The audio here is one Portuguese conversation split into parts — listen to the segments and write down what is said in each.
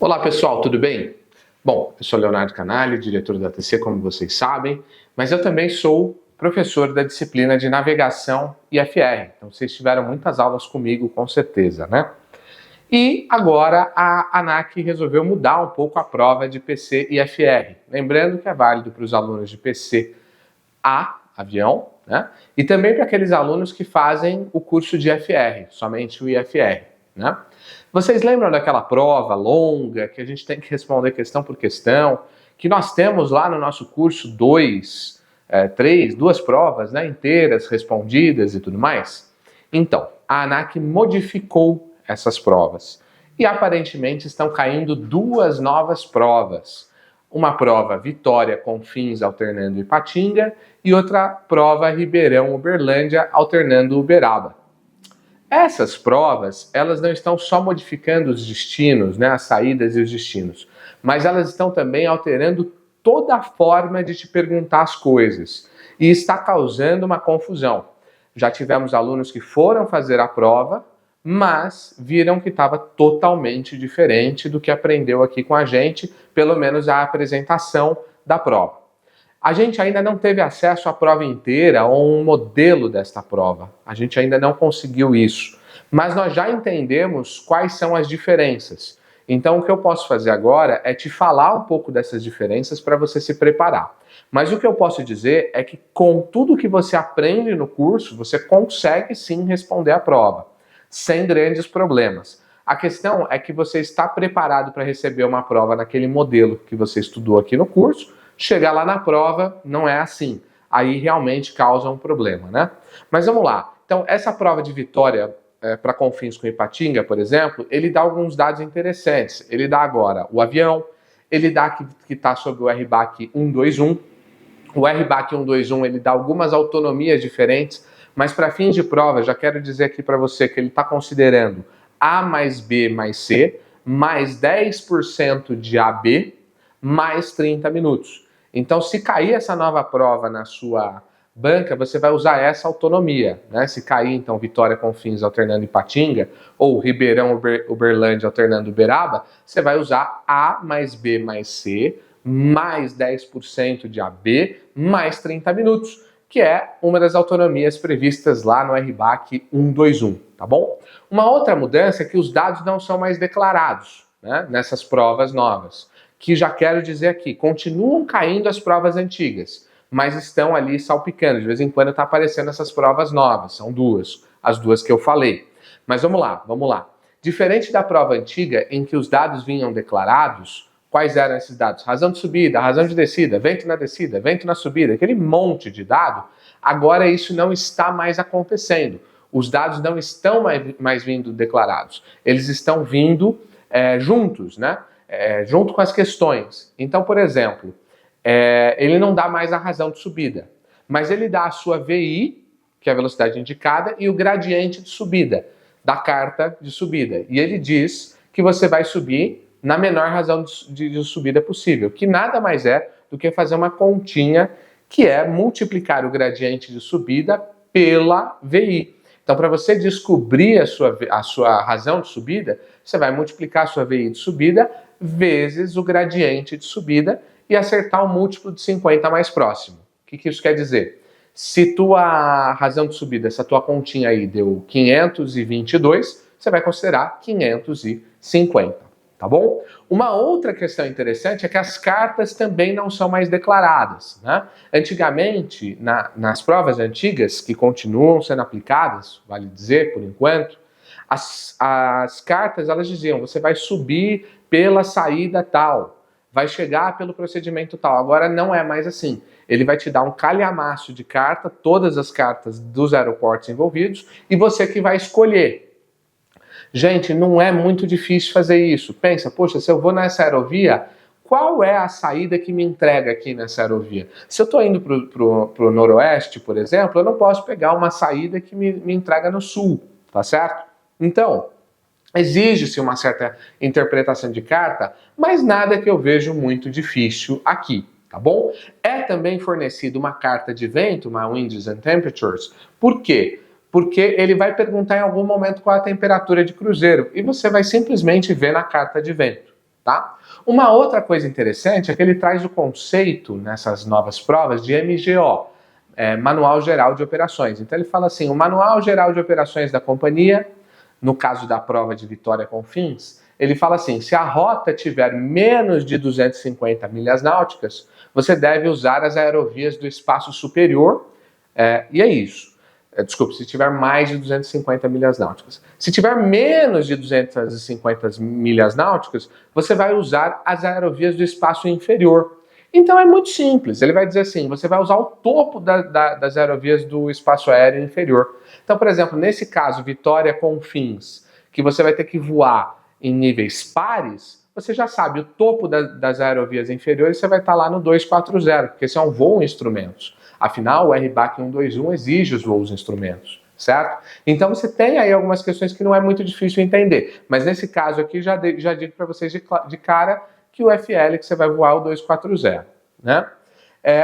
Olá pessoal, tudo bem? Bom, eu sou Leonardo Canali, diretor da TC, como vocês sabem, mas eu também sou professor da disciplina de Navegação IFR, então vocês tiveram muitas aulas comigo, com certeza, né? E agora a ANAC resolveu mudar um pouco a prova de PC e IFR, lembrando que é válido para os alunos de PC A, avião, né? E também para aqueles alunos que fazem o curso de IFR, somente o IFR, né? Vocês lembram daquela prova longa que a gente tem que responder questão por questão, que nós temos lá no nosso curso duas provas, né, inteiras, respondidas e tudo mais? Então, a ANAC modificou essas provas e aparentemente estão caindo duas novas provas. Uma prova Vitória Confins alternando Ipatinga e outra prova Ribeirão Uberlândia alternando Uberaba. Essas provas, elas não estão só modificando os destinos, né, as saídas e os destinos, mas elas estão também alterando toda a forma de te perguntar as coisas e está causando uma confusão. Já tivemos alunos que foram fazer a prova, mas viram que estava totalmente diferente do que aprendeu aqui com a gente, pelo menos a apresentação da prova. A gente ainda não teve acesso à prova inteira ou um modelo desta prova. A gente ainda não conseguiu isso. Mas nós já entendemos quais são as diferenças. Então o que eu posso fazer agora é te falar um pouco dessas diferenças para você se preparar. Mas o que eu posso dizer é que com tudo que você aprende no curso, você consegue sim responder a prova, sem grandes problemas. A questão é que você está preparado para receber uma prova naquele modelo que você estudou aqui no curso. Chegar lá na prova não é assim. Aí realmente causa um problema, né? Mas vamos lá. Então, essa prova de Vitória para Confins com Ipatinga, por exemplo, ele dá alguns dados interessantes. Ele dá agora o avião, ele dá que está sobre o RBAC 121. O RBAC 121 ele dá algumas autonomias diferentes, mas para fins de prova, já quero dizer aqui para você que ele está considerando A mais B mais C, mais 10% de AB, mais 30 minutos. Então, se cair essa nova prova na sua banca, você vai usar essa autonomia, né? Se cair, então, Vitória Confins alternando Ipatinga, ou Ribeirão Uberlândia alternando Uberaba, você vai usar A mais B mais C, mais 10% de AB, mais 30 minutos, que é uma das autonomias previstas lá no RBAC 121, tá bom? Uma outra mudança é que os dados não são mais declarados, né, nessas provas novas. Que já quero dizer aqui, continuam caindo as provas antigas, mas estão ali salpicando. De vez em quando está aparecendo essas provas novas, são duas, as duas que eu falei. Mas vamos lá. Diferente da prova antiga, em que os dados vinham declarados, quais eram esses dados? Razão de subida, razão de descida, vento na descida, vento na subida, aquele monte de dado, agora isso não está mais acontecendo. Os dados não estão mais vindo declarados, eles estão vindo juntos, né? Junto com as questões. Então, por exemplo, ele não dá mais a razão de subida, mas ele dá a sua VI, que é a velocidade indicada, e o gradiente de subida, da carta de subida. E ele diz que você vai subir na menor razão de subida possível, que nada mais é do que fazer uma continha, que é multiplicar o gradiente de subida pela VI. Então, para você descobrir a sua razão de subida, você vai multiplicar a sua VI de subida vezes o gradiente de subida e acertar o múltiplo de 50 mais próximo. O que isso quer dizer? Se tua razão de subida, essa tua continha aí deu 522, você vai considerar 550, tá bom? Uma outra questão interessante é que as cartas também não são mais declaradas, né? Antigamente, nas provas antigas, que continuam sendo aplicadas, vale dizer, por enquanto, as cartas, elas diziam, você vai subir pela saída tal, vai chegar pelo procedimento tal. Agora não é mais assim. Ele vai te dar um calhamaço de carta, todas as cartas dos aeroportos envolvidos, e você que vai escolher. Gente, não é muito difícil fazer isso. Pensa, poxa, se eu vou nessa aerovia, qual é a saída que me entrega aqui nessa aerovia? Se eu estou indo para o noroeste, por exemplo, eu não posso pegar uma saída que me entrega no sul, tá certo? Então, exige-se uma certa interpretação de carta, mas nada que eu vejo muito difícil aqui, tá bom? É também fornecida uma carta de vento, uma Winds and Temperatures. Por quê? Porque ele vai perguntar em algum momento qual é a temperatura de cruzeiro e você vai simplesmente ver na carta de vento. tá? Uma outra coisa interessante é que ele traz o conceito, nessas novas provas, de MGO, Manual Geral de Operações. Então ele fala assim, o Manual Geral de Operações da companhia, no caso da prova de Vitória Confins, ele fala assim, se a rota tiver menos de 250 milhas náuticas, você deve usar as aerovias do espaço superior, e é isso. Desculpe, se tiver mais de 250 milhas náuticas. Se tiver menos de 250 milhas náuticas, você vai usar as aerovias do espaço inferior. Então é muito simples, ele vai dizer assim, você vai usar o topo das aerovias do espaço aéreo inferior. Então, por exemplo, nesse caso, Vitória Confins, que você vai ter que voar em níveis pares, você já sabe, o topo das aerovias inferiores você vai estar lá no 240, porque esse é um voo em instrumentos. Afinal, o RBAC 121 exige os voos em instrumentos, certo? Então você tem aí algumas questões que não é muito difícil entender, mas nesse caso aqui já digo para vocês de cara que o FL que você vai voar é o 240, né?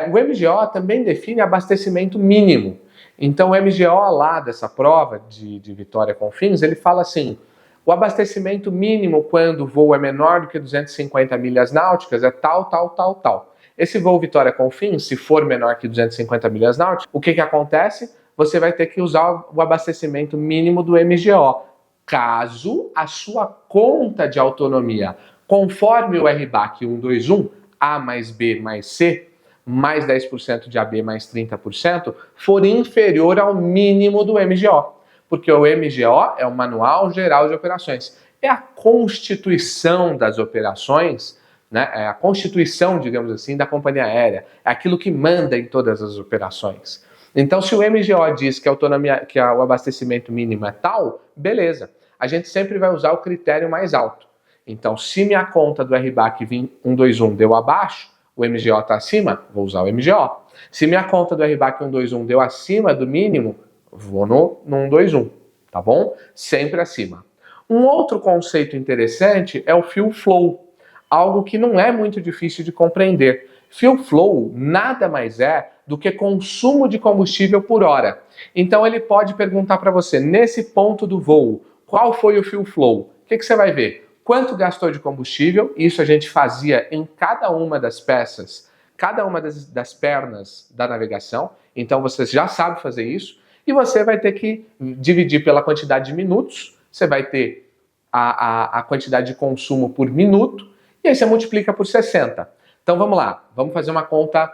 O MGO também define abastecimento mínimo. Então o MGO lá dessa prova de Vitória Confins, ele fala assim, o abastecimento mínimo quando o voo é menor do que 250 milhas náuticas é tal, tal, tal, tal. Esse voo Vitória Confins, se for menor que 250 milhas náuticas, o que acontece? Você vai ter que usar o abastecimento mínimo do MGO, caso a sua conta de autonomia, conforme o RBAC 121, A mais B mais C, mais 10% de AB mais 30%, for inferior ao mínimo do MGO. Porque o MGO é o Manual Geral de Operações. É a constituição das operações, né? É a constituição, digamos assim, da companhia aérea. É aquilo que manda em todas as operações. Então, se o MGO diz que a autonomia, que o abastecimento mínimo é tal, beleza. A gente sempre vai usar o critério mais alto. Então, se minha conta do RBAC 121 deu abaixo, o MGO está acima, vou usar o MGO. Se minha conta do RBAC 121 deu acima do mínimo, vou no 121, tá bom? Sempre acima. Um outro conceito interessante é o fuel flow, algo que não é muito difícil de compreender. Fuel flow nada mais é do que consumo de combustível por hora. Então ele pode perguntar para você, nesse ponto do voo, qual foi o fuel flow? O que você vai ver? Quanto gastou de combustível? Isso a gente fazia em cada uma das peças, cada uma das pernas da navegação. Então você já sabe fazer isso. E você vai ter que dividir pela quantidade de minutos, você vai ter a quantidade de consumo por minuto, e aí você multiplica por 60. Então vamos lá, vamos fazer uma conta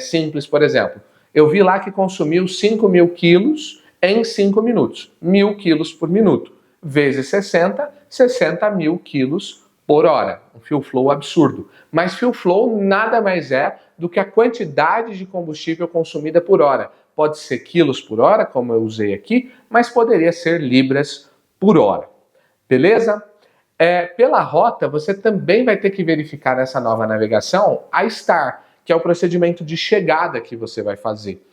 simples, por exemplo. Eu vi lá que consumiu 5.000 quilos em 5 minutos, 1.000 quilos por minuto, vezes 60, 60.000 quilos por hora. Um fuel flow absurdo. Mas fuel flow nada mais é do que a quantidade de combustível consumida por hora. Pode ser quilos por hora, como eu usei aqui, mas poderia ser libras por hora. Beleza? Pela rota, você também vai ter que verificar nessa nova navegação a STAR, que é o procedimento de chegada que você vai fazer.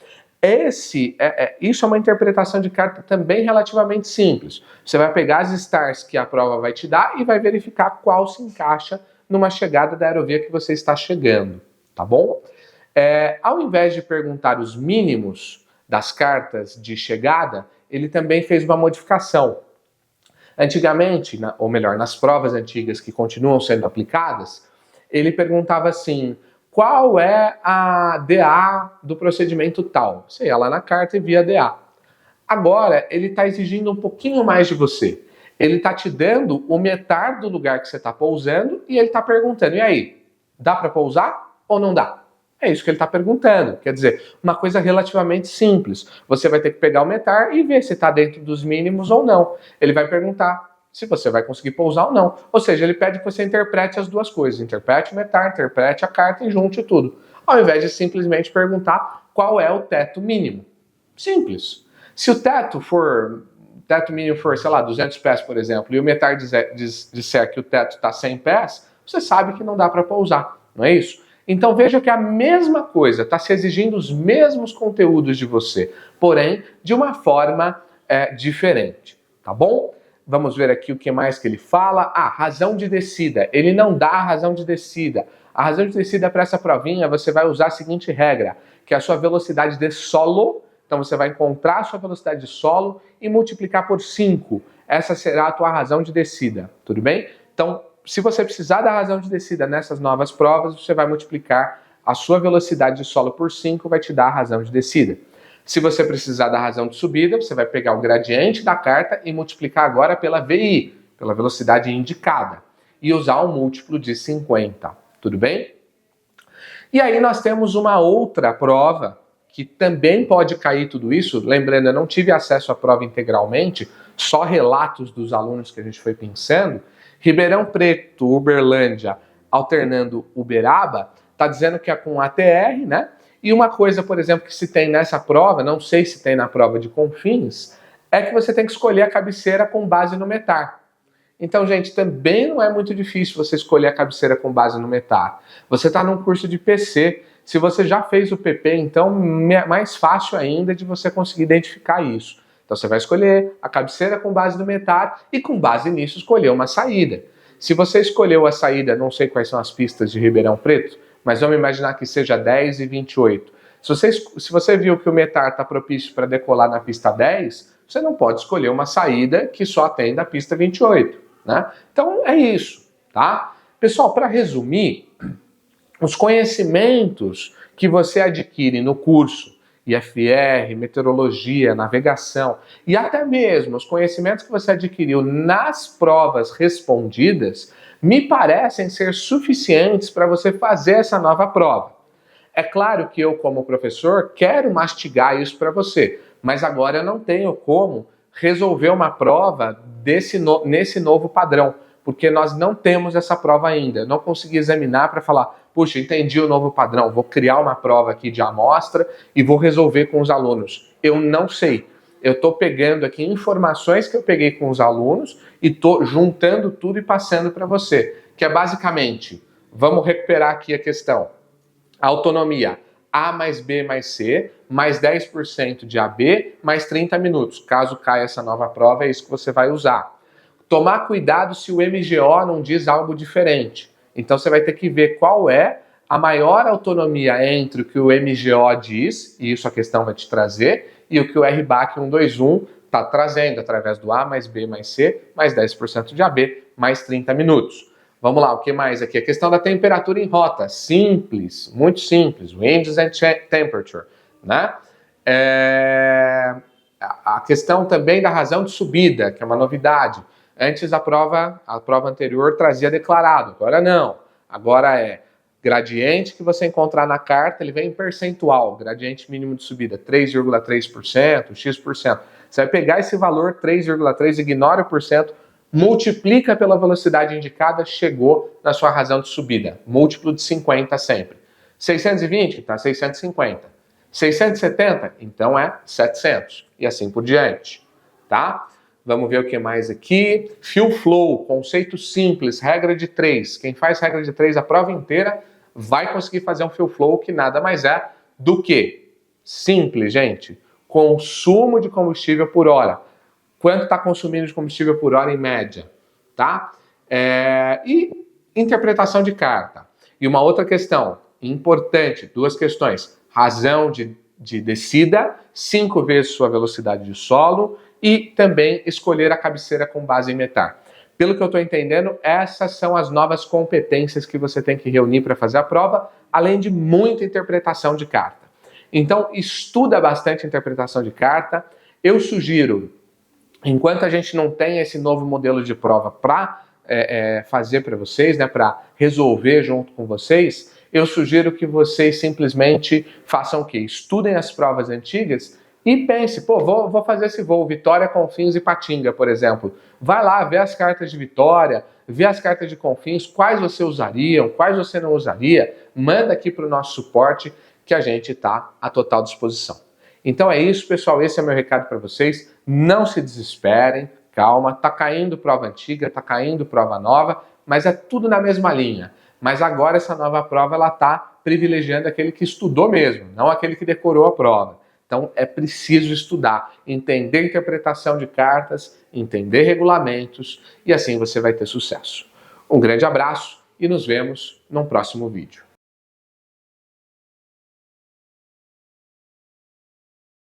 Isso é uma interpretação de carta também relativamente simples. Você vai pegar as STARs que a prova vai te dar e vai verificar qual se encaixa numa chegada da aerovia que você está chegando, tá bom? Ao invés de perguntar os mínimos das cartas de chegada, ele também fez uma modificação. Antigamente, ou melhor, nas provas antigas que continuam sendo aplicadas, ele perguntava assim, qual é a DA do procedimento tal? Você ia lá na carta e via a DA. Agora, ele está exigindo um pouquinho mais de você. Ele está te dando o METAR do lugar que você está pousando e ele está perguntando, e aí, dá para pousar ou não dá? É isso que ele está perguntando. Quer dizer, uma coisa relativamente simples. Você vai ter que pegar o METAR e ver se está dentro dos mínimos ou não. Ele vai perguntar se você vai conseguir pousar ou não. Ou seja, ele pede que você interprete as duas coisas. Interprete o METAR, interprete a carta e junte tudo. Ao invés de simplesmente perguntar qual é o teto mínimo. Simples. Se o teto mínimo for, sei lá, 200 pés, por exemplo, e o METAR disser que o teto está 100 pés, você sabe que não dá para pousar. Não é isso? Então veja que a mesma coisa, está se exigindo os mesmos conteúdos de você, porém de uma forma diferente, tá bom? Vamos ver aqui o que mais que ele fala. Razão de descida. Ele não dá a razão de descida. A razão de descida para essa provinha, você vai usar a seguinte regra, que é a sua velocidade de solo, então você vai encontrar a sua velocidade de solo e multiplicar por 5. Essa será a tua razão de descida, tudo bem? Então, se você precisar da razão de descida nessas novas provas, você vai multiplicar a sua velocidade de solo por 5, vai te dar a razão de descida. Se você precisar da razão de subida, você vai pegar o gradiente da carta e multiplicar agora pela VI, pela velocidade indicada, e usar um múltiplo de 50. Tudo bem? E aí nós temos uma outra prova que também pode cair tudo isso. Lembrando, eu não tive acesso à prova integralmente, só relatos dos alunos que a gente foi pensando. Ribeirão Preto, Uberlândia, alternando Uberaba, está dizendo que é com ATR, né? E uma coisa, por exemplo, que se tem nessa prova, não sei se tem na prova de Confins, é que você tem que escolher a cabeceira com base no METAR. Então, gente, também não é muito difícil você escolher a cabeceira com base no METAR. Você está num curso de PC. Se você já fez o PP, então é mais fácil ainda de você conseguir identificar isso. Então você vai escolher a cabeceira com base no METAR e com base nisso escolher uma saída. Se você escolheu a saída, não sei quais são as pistas de Ribeirão Preto, mas vamos imaginar que seja 10 e 28. Se você viu que o METAR está propício para decolar na pista 10, você não pode escolher uma saída que só atenda a pista 28. Né? Então é isso, tá? Pessoal, para resumir, os conhecimentos que você adquire no curso IFR, meteorologia, navegação e até mesmo os conhecimentos que você adquiriu nas provas respondidas me parecem ser suficientes para você fazer essa nova prova. É claro que eu, como professor, quero mastigar isso para você, mas agora eu não tenho como resolver uma prova nesse novo padrão, porque nós não temos essa prova ainda. Eu não consegui examinar para falar, puxa, entendi o novo padrão, vou criar uma prova aqui de amostra e vou resolver com os alunos. Eu não sei. Eu estou pegando aqui informações que eu peguei com os alunos e estou juntando tudo e passando para você, que é basicamente, vamos recuperar aqui a questão, autonomia, A mais B mais C, mais 10% de AB, mais 30 minutos. Caso caia essa nova prova, é isso que você vai usar. Tomar cuidado se o MGO não diz algo diferente. Então você vai ter que ver qual é a maior autonomia entre o que o MGO diz, e isso a questão vai te trazer, e o que o RBAC 121 está trazendo, através do A mais B mais C, mais 10% de AB, mais 30 minutos. Vamos lá, o que mais aqui? A questão da temperatura em rota. Simples, muito simples. Winds and temperature, né? A questão também da razão de subida, que é uma novidade. Antes a prova anterior trazia declarado, agora não. Agora é gradiente que você encontrar na carta, ele vem em percentual. Gradiente mínimo de subida, 3,3%, X%. Você vai pegar esse valor, 3,3%, ignora o porcento, multiplica pela velocidade indicada, chegou na sua razão de subida. Múltiplo de 50 sempre. 620? Tá 650. 670? Então é 700. E assim por diante. Tá? Vamos ver o que mais aqui. Fill flow, conceito simples, regra de 3. Quem faz regra de 3 a prova inteira vai conseguir fazer um fill flow que nada mais é do que simples, gente. Consumo de combustível por hora. Quanto está consumindo de combustível por hora em média, tá? E interpretação de carta. E uma outra questão importante, duas questões. Razão de descida, 5 vezes sua velocidade de solo e também escolher a cabeceira com base em METAR. Pelo que eu estou entendendo, essas são as novas competências que você tem que reunir para fazer a prova, além de muita interpretação de carta. Então, estuda bastante interpretação de carta. Eu sugiro, enquanto a gente não tem esse novo modelo de prova para fazer para vocês, né, para resolver junto com vocês, eu sugiro que vocês simplesmente façam o quê? Estudem as provas antigas e pense, pô, vou fazer esse voo, Vitória, Confins e Patinga, por exemplo. Vai lá, vê as cartas de Vitória, vê as cartas de Confins, quais você usaria, quais você não usaria, manda aqui para o nosso suporte que a gente está à total disposição. Então é isso, pessoal, esse é o meu recado para vocês. Não se desesperem, calma, tá caindo prova antiga, tá caindo prova nova, mas é tudo na mesma linha. Mas agora essa nova prova, ela tá privilegiando aquele que estudou mesmo, não aquele que decorou a prova. Então é preciso estudar, entender interpretação de cartas, entender regulamentos e assim você vai ter sucesso. Um grande abraço e nos vemos num próximo vídeo.